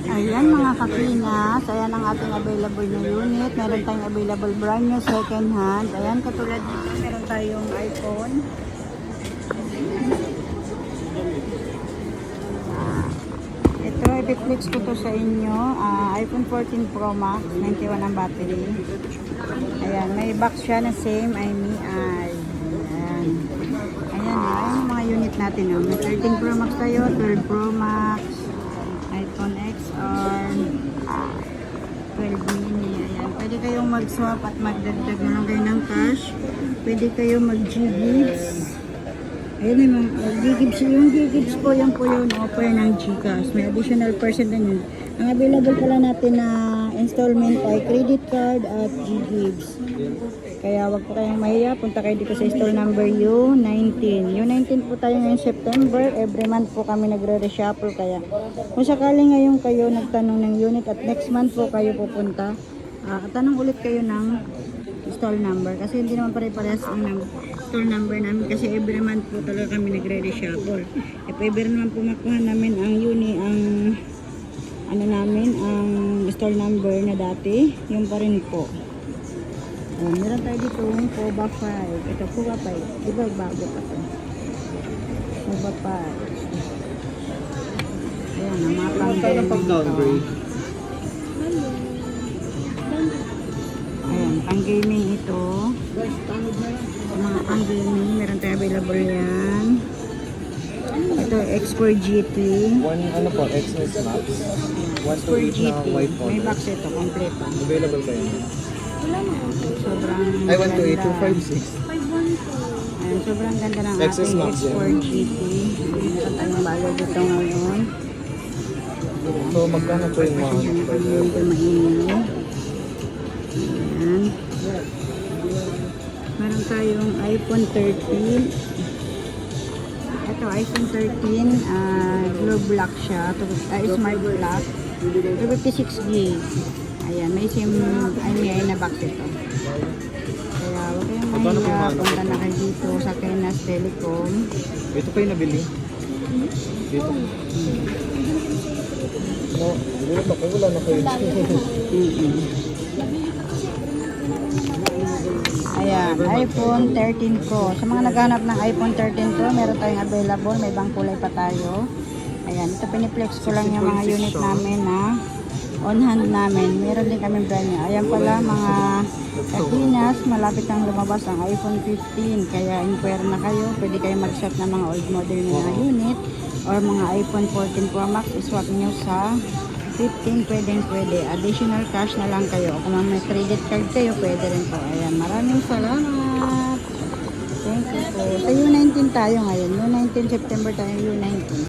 Ayan mga kakinas, ayan ang ating available na unit. Meron tayong available brand new second hand. Ayan, katulad dito, meron tayong iPhone. Ito, i-flex ko to sa inyo. iPhone 14 Pro Max, 91 ang battery. Ayan, may box siya na same IMEI. Ayan. Ayan yung mga unit natin. Oh. May 13 Pro Max tayo, 12 Pro Max, iPhone XR, 12 mini. Ayan. Pwede kayong mag-swap at magdagdag na lang kayo ng cash. Pwede kayong mag-G-Gigs. Ayan yung G-Gigs. Yung G-Gigs po, yan po yung offer ng Gcash. May additional percent na yun. Ang available pala natin na installment ay credit card at G-Gigs. Kaya wag po kayong mahiya. Punta kayo dito sa store number U19. U19 po tayo ngayong September. Every month po kami nagre-reshuffle. Kaya kung sakaling ngayon kayo nagtanong ng unit at next month po kayo pupunta, tanong ulit kayo ng stall number. Kasi hindi naman pare-parehas ang stall number namin. Kasi every month po talaga kami nagre-reshuffle. If ever naman po makuha namin ang ang stall number na dati, yung pa rin po. Meron tayo dito yung Poba 5. Ito Poba 5. Diba bago pa ito? Poba 5. Ayan, ang mga pang-gaming ito. Ayan, pang-gaming ito. Mga pang-gaming, meron tayo available yan. Ito, X4 GT. Ano po, XS Max. X4 GT. May box ito, kompleto. Available ba yun? Sobrang Ay, ganda. 128,256. Ayan, sobrang ganda ng XS ating Max X4 GT. Meron tayong bago dito ngayon. So, magkano po yung mga Medyo maingay. Ayan. Meron tayong iPhone 13. Ito, iPhone 13. Glow black siya. Smart black. 56GB. Ayan, may SIM IMEI na box ito. Kaya huwag kayong mahiya. Punta na kayo dito sa Kenas Telecom. Ito pa yung nabili? Dito? No, siguro pa kayo wala na kayo. Ayan, iPhone 13 Pro. Sa mga naghanap ng iPhone 13 Pro, meron tayong available. May ibang kulay pa tayo. Ayan, ito piniplex ko lang yung mga unit namin na on hand namin. Meron din kami brand new. Ayan pala mga kakinas, malapit ang lumabas ang iPhone 15. Kaya inquire na kayo. Pwede kayo mag-shop ng mga old model na unit or mga iPhone 14 Pro Max. Iswap nyo sa 15, pwede. Additional cash na lang kayo. Kung may credit card kayo, pwede rin po. Ayan, maraming salamat. Thank you po. Sa U19 tayo ngayon. U19 September tayo, U19.